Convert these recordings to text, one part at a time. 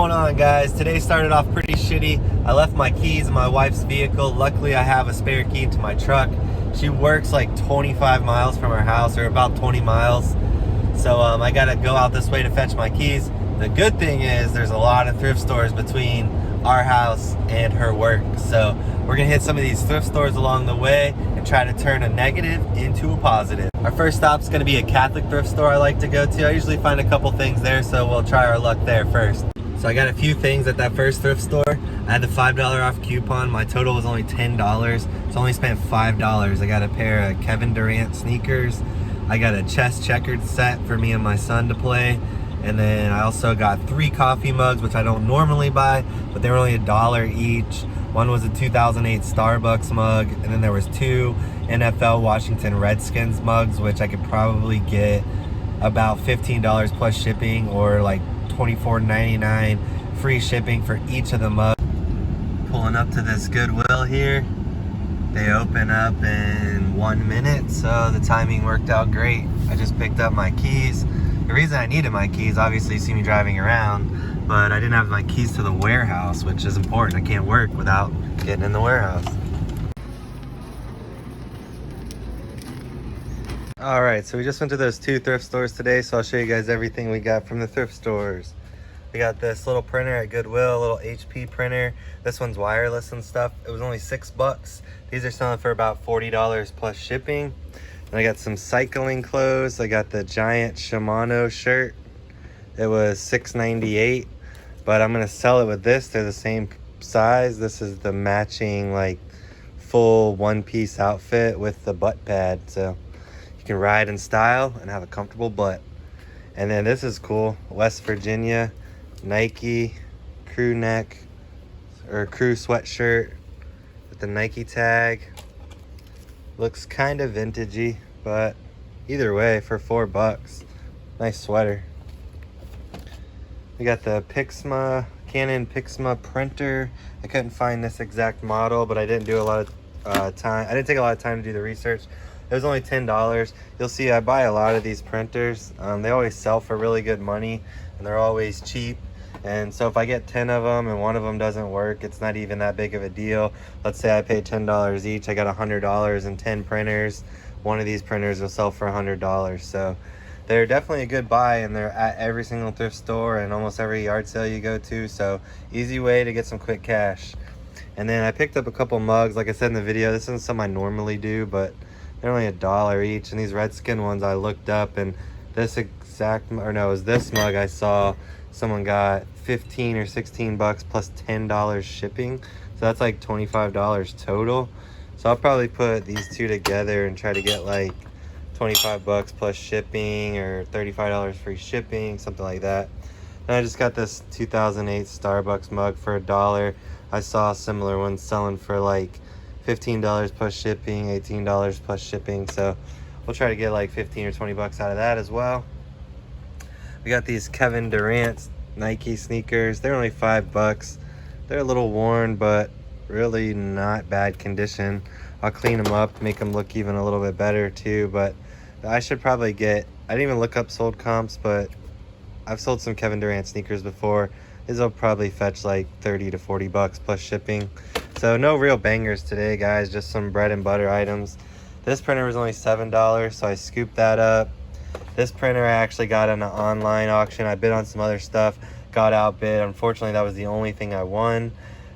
What's going on, guys? Today started off pretty shitty. I left my keys in my wife's vehicle. Luckily I have a spare key to my truck. She works like 25 miles from her house, or about 20 miles, so I gotta go out this way to fetch my keys. The good thing is there's a lot of thrift stores between our house and her work, so we're gonna hit some of these thrift stores along the way and try to turn a negative into a positive. Our first stop's gonna be a Catholic thrift store I like to go to. I usually find a couple things there, so we'll try our luck there first. So I got a few things at that first thrift store. I had the $5 off coupon. My total was only $10, so I only spent $5. I got a pair of Kevin Durant sneakers. I got a chess checkered set for me and my son to play. And then I also got 3 coffee mugs, which I don't normally buy, but they were only $1 each. One was a 2008 Starbucks mug, and then there was 2 NFL Washington Redskins mugs, which I could probably get about $15 plus shipping, or like $24.99 free shipping for each of the mugs. Pulling up to this Goodwill here. They open up in 1 minute, so the timing worked out great. I just picked up my keys. The reason I needed my keys, obviously you see me driving around, but I didn't have my keys to the warehouse, which is important. I can't work without getting in the warehouse. All right, so we just went to those 2 thrift stores today, so I'll show you guys everything we got from the thrift stores. We got this little printer at Goodwill, a little HP printer. This one's wireless and stuff. It was only $6. These are selling for about $40 plus shipping. And I got some cycling clothes. I got the giant Shimano shirt. It was $6.98, but I'm gonna sell it with this. They're the same size. This is the matching like full one-piece outfit with the butt pad, so you can ride in style and have a comfortable butt. And then this is cool, West Virginia Nike crew neck or crew sweatshirt with the Nike tag. Looks kind of vintagey, but either way, for $4, nice sweater. We got the Canon Pixma printer. I couldn't find this exact model, but I didn't do a lot of time. I didn't take a lot of time to do the research. It was only $10. You'll see I buy a lot of these printers. They always sell for really good money, and they're always cheap. And so if I get 10 of them and one of them doesn't work, it's not even that big of a deal. Let's say I paid $10 each. I got $100 in 10 printers. One of these printers will sell for $100. So they're definitely a good buy, and they're at every single thrift store and almost every yard sale you go to. So easy way to get some quick cash. And then I picked up a couple mugs. Like I said in the video, this isn't something I normally do, but they're only $1 each. And these Redskin ones I looked up, and this exact, or no, it was this mug I saw someone got 15 or 16 bucks plus $10 shipping, so that's like $25 total. So I'll probably put these 2 together and try to get like 25 bucks plus shipping, or $35 free shipping, something like that. And I just got this 2008 Starbucks mug for $1. I saw similar ones selling for like $15 plus shipping, $18 plus shipping, so we'll try to get like 15 or 20 bucks out of that as well. We got these Kevin Durant Nike sneakers. They're only $5. They're a little worn, but really not bad condition. I'll clean them up, make them look even a little bit better too, but I should probably get, I didn't even look up sold comps, but I've sold some Kevin Durant sneakers before. These will probably fetch like 30 to 40 bucks plus shipping. So no real bangers today, guys, just some bread and butter items. This printer was only $7, so I scooped that up. This printer I actually got in an online auction. I bid on some other stuff, got outbid. Unfortunately, that was the only thing I won,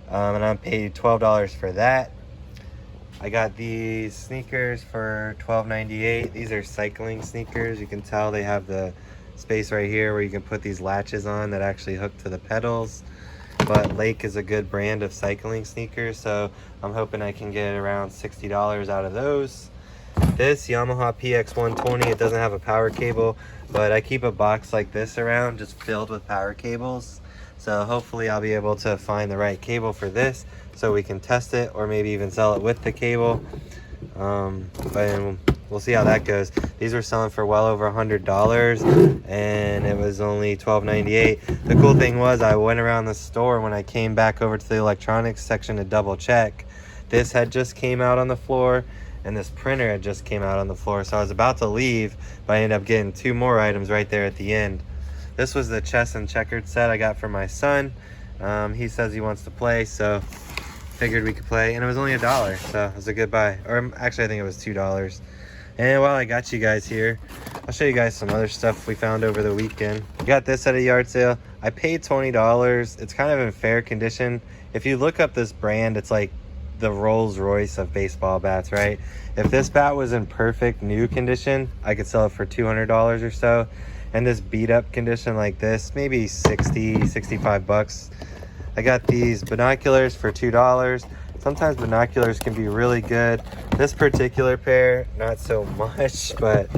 and I paid $12 for that. I got these sneakers for $12.98. These are cycling sneakers. You can tell they have the space right here where you can put these latches on that actually hook to the pedals. But Lake is a good brand of cycling sneakers, so I'm hoping I can get around $60 out of those. This Yamaha PX120, it doesn't have a power cable, but I keep a box like this around just filled with power cables. So hopefully I'll be able to find the right cable for this so we can test it, or maybe even sell it with the cable. But we'll see how that goes. These were selling for well over $100, and it was only $12.98. The cool thing was I went around the store when I came back over to the electronics section to double check. This had just came out on the floor, and this printer had just came out on the floor, so I was about to leave, but I ended up getting 2 more items right there at the end. This was the chess and checkered set I got for my son. He says he wants to play, so figured we could play, and it was only $1, so it was a good buy. Or actually, I think it was $2. And while I got you guys here, I'll show you guys some other stuff we found over the weekend. We got this at a yard sale. I paid $20. It's kind of in fair condition. If you look up this brand, it's like the Rolls Royce of baseball bats, right? If this bat was in perfect new condition, I could sell it for $200 or so. And this beat up condition like this, maybe 60, 65 bucks. I got these binoculars for $2. Sometimes binoculars can be really good. This particular pair, not so much, but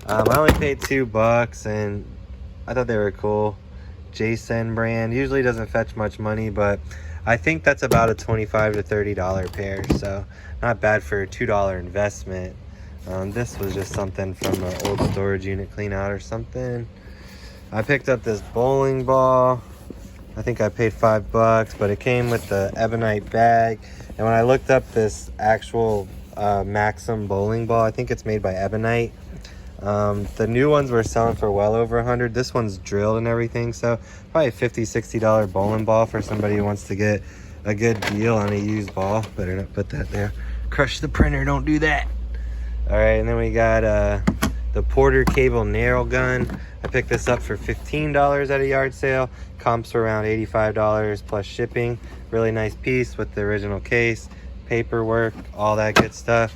I only paid $2 and I thought they were cool. Jason brand, usually doesn't fetch much money, but I think that's about a $25 to $30 pair, so not bad for a $2 investment. This was just something from an old storage unit clean out or something. I picked up this bowling ball. I think I paid $5, but it came with the ebonite bag. And when I looked up this actual Maxim bowling ball, I think it's made by Ebonite. The new ones were selling for well over $100. This one's drilled and everything, so probably a $50, $60 bowling ball for somebody who wants to get a good deal on a used ball. Better not put that there. Crush the printer, don't do that. All right, and then we got the Porter cable nail gun. I picked this up for $15 at a yard sale. Comps were around $85 plus shipping. Really nice piece with the original case, paperwork, all that good stuff.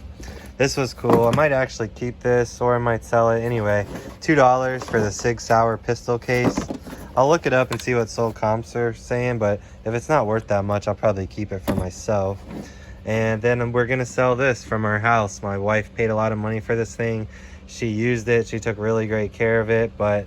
This was cool. I might actually keep this, or I might sell it. Anyway, $2 for the Sig Sauer pistol case. I'll look it up and see what sold comps are saying, but if it's not worth that much, I'll probably keep it for myself. And then we're gonna sell this from our house. My wife paid a lot of money for this thing. She used it, she took really great care of it, but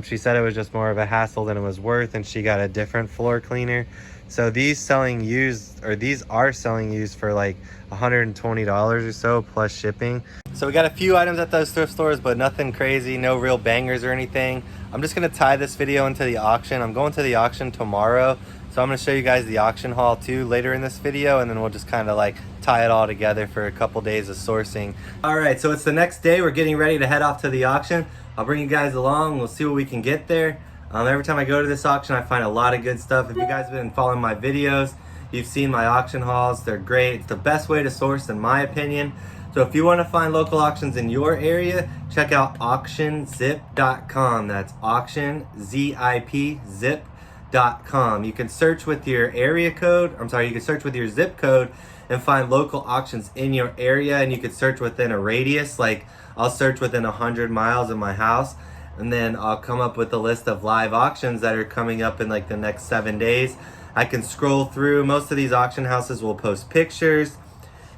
she said it was just more of a hassle than it was worth, and she got a different floor cleaner. So these are selling used for like $120 or so plus shipping. So we got a few items at those thrift stores, but nothing crazy, no real bangers or anything. I'm just gonna tie this video into the auction. I'm going to the auction tomorrow, so I'm gonna show you guys the auction haul too later in this video, and then we'll just kind of like tie it all together for a couple days of sourcing. All right, so it's the next day. We're getting ready to head off to the auction. I'll bring you guys along. We'll see what we can get there. Every time I go to this auction, I find a lot of good stuff. If you guys have been following my videos, you've seen my auction hauls. They're great. It's the best way to source, in my opinion. So if you want to find local auctions in your area, check out auctionzip.com. That's auctionzip, zip.com. You can search with your area code. You can search with your zip code and find local auctions in your area, and you can search within a radius. Like I'll search within 100 miles of my house, and then I'll come up with a list of live auctions that are coming up in like the next 7 days. I can scroll through. Most of these auction houses will post pictures,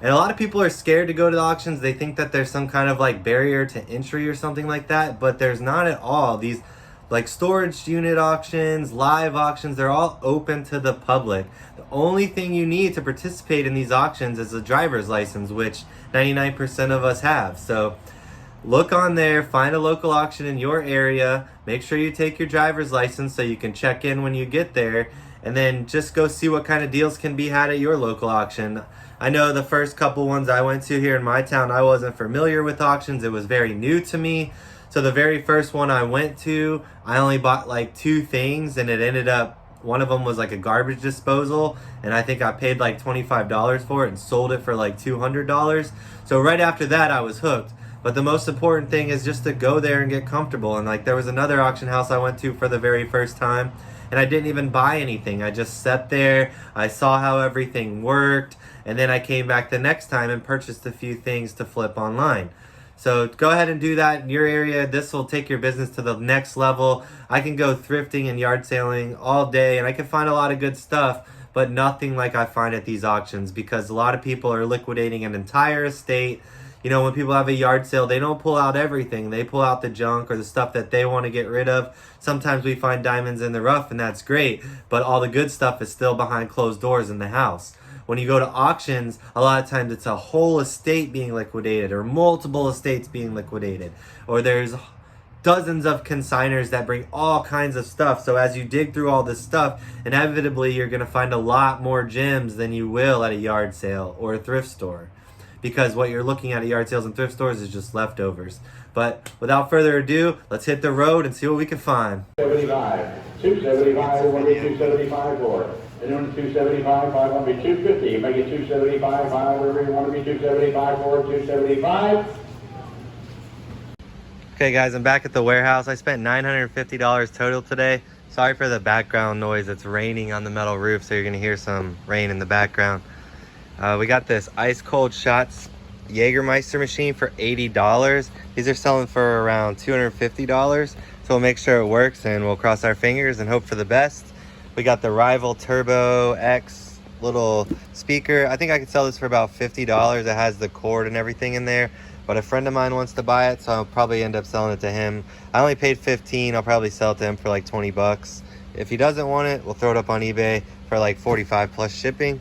and a lot of people are scared to go to the auctions. They think that there's some kind of like barrier to entry or something like that, but there's not at all. These like storage unit auctions, live auctions, they're all open to the public. The only thing you need to participate in these auctions is a driver's license, which 99% of us have. So look on there, find a local auction in your area, make sure you take your driver's license so you can check in when you get there, and then just go see what kind of deals can be had at your local auction. I know the first couple ones I went to here in my town, I wasn't familiar with auctions. It was very new to me. So the very first one I went to, I only bought like 2 things, and it ended up, one of them was like a garbage disposal, and I think I paid like $25 for it and sold it for like $200. So right after that, I was hooked. But the most important thing is just to go there and get comfortable. And like there was another auction house I went to for the very first time, and I didn't even buy anything. I just sat there, I saw how everything worked, and then I came back the next time and purchased a few things to flip online. So go ahead and do that in your area. This will take your business to the next level. I can go thrifting and yard sailing all day, and I can find a lot of good stuff, but nothing like I find at these auctions, because a lot of people are liquidating an entire estate. You know, when people have a yard sale, they don't pull out everything. They pull out the junk or the stuff that they want to get rid of. Sometimes we find diamonds in the rough, and that's great, but all the good stuff is still behind closed doors in the house. When you go to auctions, a lot of times it's a whole estate being liquidated, or multiple estates being liquidated, or there's dozens of consigners that bring all kinds of stuff. So as you dig through all this stuff, inevitably you're going to find a lot more gems than you will at a yard sale or a thrift store, because what you're looking at yard sales and thrift stores is just leftovers. But without further ado, let's hit the road and see what we can find. 75, 275, we want to be 275 for. And then 275, 5 want to be 250. You make it 275, 5, whatever you want to be 275 for, 275. Okay guys, I'm back at the warehouse. I spent $950 total today. Sorry for the background noise. It's raining on the metal roof, so you're gonna hear some rain in the background. We got this ice cold shots Jägermeister machine for $80. These are selling for around $250. So we'll make sure it works and we'll cross our fingers and hope for the best. We got the Rival Turbo X little speaker. I think I could sell this for about $50. It has the cord and everything in there, but a friend of mine wants to buy it, so I'll probably end up selling it to him. I only paid $15. I'll probably sell it to him for like 20 bucks. If he doesn't want it, we'll throw it up on eBay for like 45 plus shipping.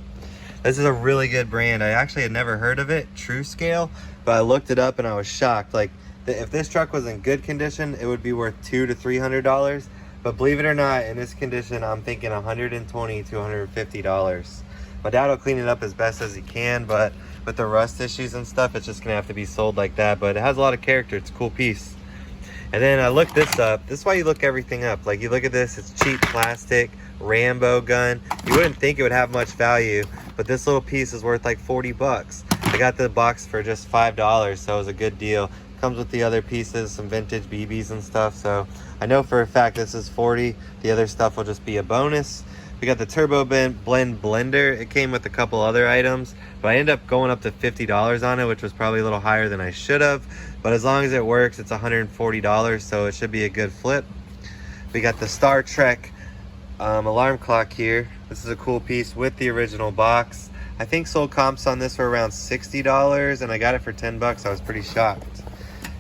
This is a really good brand. I actually had never heard of it, True Scale, but I looked it up and I was shocked. Like, if this truck was in good condition, it would be worth $200 to $300. But believe it or not, in this condition, I'm thinking $120 to $150. My dad will clean it up as best as he can, but with the rust issues and stuff, it's just gonna have to be sold like that. But it has a lot of character. It's a cool piece. And then I looked this up. This is why you look everything up. Like, you look at this, it's cheap plastic, Rambo gun. You wouldn't think it would have much value, but this little piece is worth like 40 bucks. I got the box for just $5, so it was a good deal. Comes with the other pieces, some vintage BBs and stuff, so I know for a fact this is 40. The other stuff will just be a bonus. We got the Turbo Blend blender. It came with a couple other items, but I ended up going up to $50 on it, which was probably a little higher than I should have. But as long as it works, it's $140, so it should be a good flip. We got the Star Trek alarm clock here. This is a cool piece with the original box. I think sold comps on this for around $60, and I got it for 10 bucks. I was pretty shocked.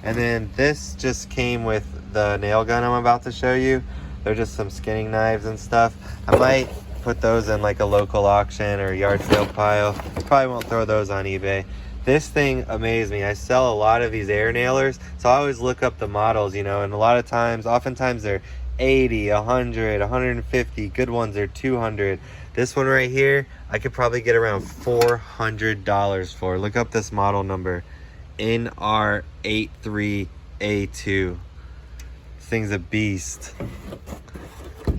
And then this just came with the nail gun I'm about to show you. They're just some skinning knives and stuff. I might put those in like a local auction or yard sale pile. Probably won't throw those on eBay. This thing amazed me. I sell a lot of these air nailers, so I always look up the models, you know, and a lot of times, oftentimes they're 80, 100, 150. Good ones are 200. This one right here, I could probably get around $400 for. Look up this model number, NR83A2. This thing's a beast.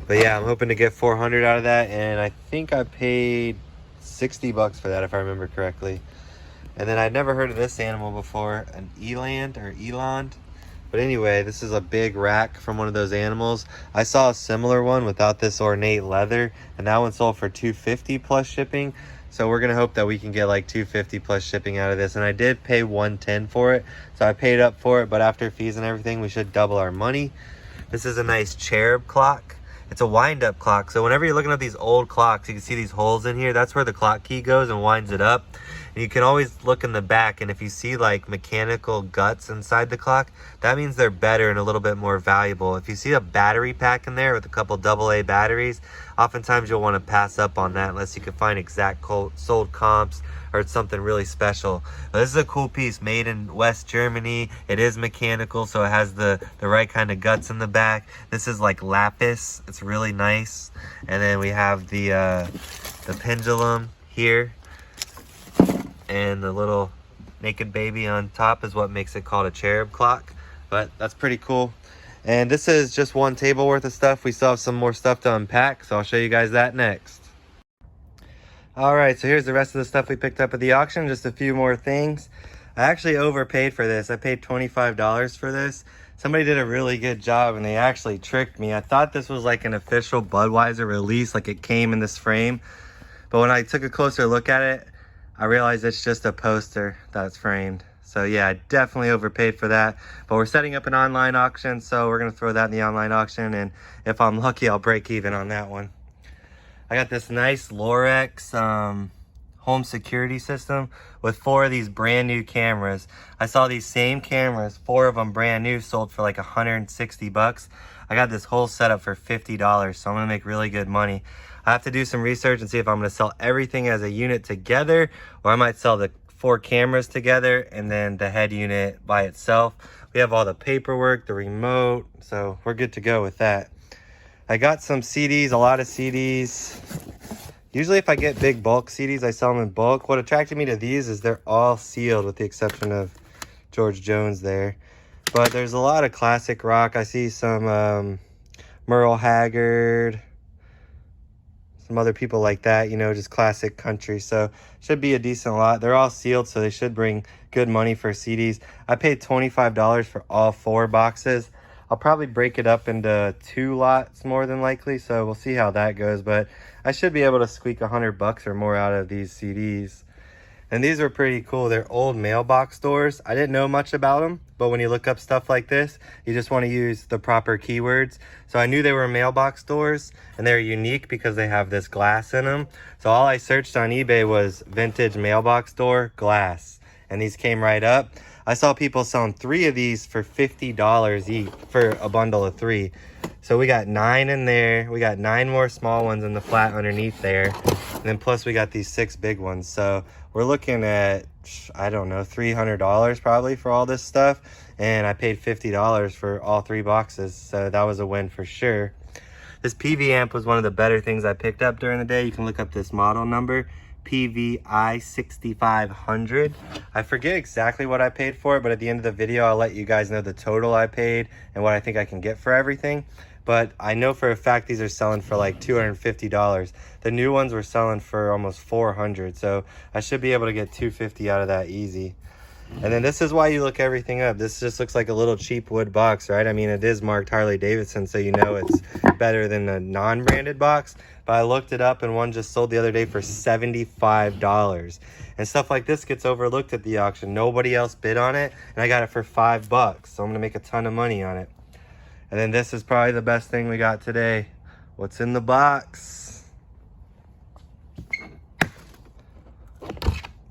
But yeah, I'm hoping to get 400 out of that, and I think I paid 60 bucks for that if I remember correctly. And then I'd never heard of this animal before, an eland or eland. But anyway, this is a big rack from one of those animals. I saw a similar one without this ornate leather, and that one sold for $250 plus shipping. So we're gonna hope that we can get like $250 plus shipping out of this. And I did pay $110 for it, so I paid up for it, but after fees and everything, we should double our money. This is a nice cherub clock. It's a wind-up clock, so whenever you're looking at these old clocks, you can see these holes in here. That's where the clock key goes and winds it up. And you can always look in the back, and if you see like mechanical guts inside the clock, that means they're better and a little bit more valuable. If you see a battery pack in there with a couple AA batteries, oftentimes you'll want to pass up on that unless you can find exact sold comps or it's something really special. But this is a cool piece made in West Germany. It is mechanical, so it has the right kind of guts in the back. This is like lapis. It's really nice. And then we have the pendulum here, and the little naked baby on top is what makes it called a cherub clock. But that's pretty cool. And this is just one table worth of stuff. We still have some more stuff to unpack, so I'll show you guys that next. All right, so here's the rest of the stuff we picked up at the auction. Just a few more things. I actually overpaid for this. I paid $25 for this. Somebody did a really good job, and they actually tricked me. I thought this was like an official Budweiser release, like it came in this frame. But when I took a closer look at it, I realized it's just a poster that's framed. So yeah, I definitely overpaid for that. But we're setting up an online auction, so we're gonna throw that in the online auction, and if I'm lucky, I'll break even on that one. I got this nice Lorex home security system with 4 of these brand new cameras. I saw these same cameras, 4 of them brand new, sold for like 160 bucks. I got this whole setup for $50, so I'm gonna make really good money. I have to do some research and see if I'm gonna sell everything as a unit together, or I might sell the 4 cameras together and then the head unit by itself. We have all the paperwork, the remote, so we're good to go with that. I got some CDs, a lot of CDs. Usually if I get big bulk CDs, I sell them in bulk. What attracted me to these is they're all sealed with the exception of George Jones there. But there's a lot of classic rock. I see some Merle Haggard, some other people like that, you know, just classic country. So should be a decent lot. They're all sealed, so they should bring good money for CDs. I paid $25 for all 4 boxes. I'll probably break it up into 2 lots more than likely, so we'll see how that goes. But I should be able to squeak $100 or more out of these CDs. And these are pretty cool. They're old mailbox stores. I didn't know much about them, but when you look up stuff like this, you just want to use the proper keywords. So I knew they were mailbox stores, and they're unique because they have this glass in them. So all I searched on eBay was vintage mailbox store glass, and these came right up. I saw people selling 3 of these for $50 each for a bundle of 3. So we got 9 in there. We got 9 more small ones in the flat underneath there. And then plus we got these 6 big ones. So we're looking at, I don't know, $300 probably for all this stuff. And I paid $50 for all 3 boxes. So that was a win for sure. This PV amp was one of the better things I picked up during the day. You can look up this model number. PVI 6500. I forget exactly what I paid for it, but at the end of the video I'll let you guys know the total I paid and what I think I can get for everything. But I know for a fact these are selling for like $250. The new ones were selling for almost $400, so I should be able to get $250 out of that easy. And then this is why you look everything up. This just looks like a little cheap wood box, right? I mean, it is marked Harley Davidson, so you know it's better than a non-branded box. But I looked it up, and one just sold the other day for $75. And stuff like this gets overlooked at the auction. Nobody else bid on it, and I got it for $5. So I'm gonna make a ton of money on it. And then this is probably the best thing we got today. What's in the box?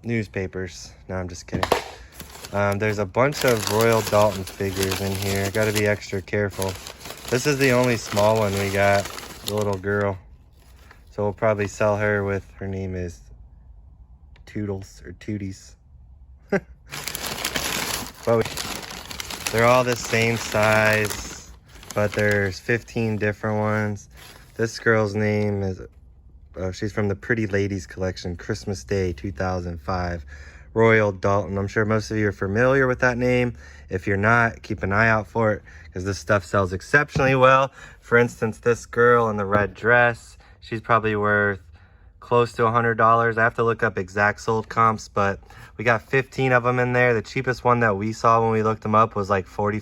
Newspapers. No, I'm just kidding. There's a bunch of Royal Dalton figures in here. Got to be extra careful. This is the only small one we got, the little girl. So we'll probably sell her with, her name is Toodles or Tooties. But they're all the same size, but there's 15 different ones. This girl's name is, she's from the Pretty Ladies collection, Christmas Day 2005. Royal Dalton. I'm sure most of you are familiar with that name. If you're not, keep an eye out for it because this stuff sells exceptionally well. For instance, this girl in the red dress, she's probably worth close to $100. I have to look up exact sold comps, but we got 15 of them in there. The cheapest one that we saw when we looked them up was like $40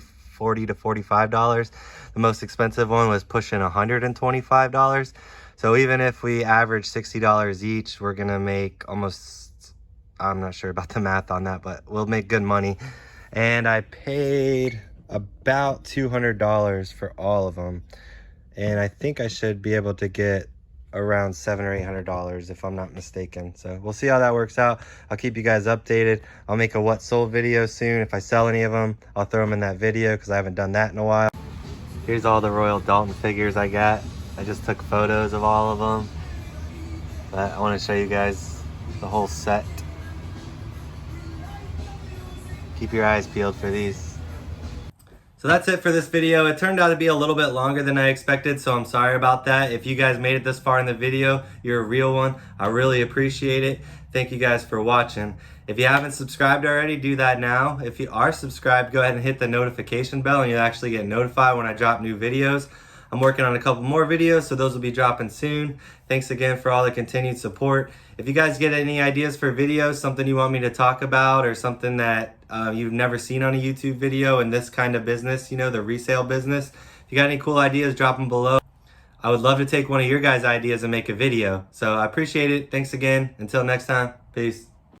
to $45. The most expensive one was pushing $125. So even if we average $60 each, we're gonna make almost, I'm not sure about the math on that, but we'll make good money. And I paid about $200 for all of them. And I think I should be able to get around $700 or $800 if I'm not mistaken. So we'll see how that works out. I'll keep you guys updated. I'll make a what sold video soon. If I sell any of them, I'll throw them in that video because I haven't done that in a while. Here's all the Royal Dalton figures I got. I just took photos of all of them. But I want to show you guys the whole set. Keep your eyes peeled for these. So that's it for this video. It turned out to be a little bit longer than I expected, so I'm sorry about that. If you guys made it this far in the video, you're a real one. I really appreciate it. Thank you guys for watching. If you haven't subscribed already, do that now. If you are subscribed, go ahead and hit the notification bell and you'll actually get notified when I drop new videos. I'm working on a couple more videos, so those will be dropping soon. Thanks again for all the continued support. If you guys get any ideas for videos, something you want me to talk about, or something that you've never seen on a YouTube video in this kind of business, you know, the resale business, if you got any cool ideas, drop them below. I would love to take one of your guys' ideas and make a video. So I appreciate it. Thanks again. Until next time, peace.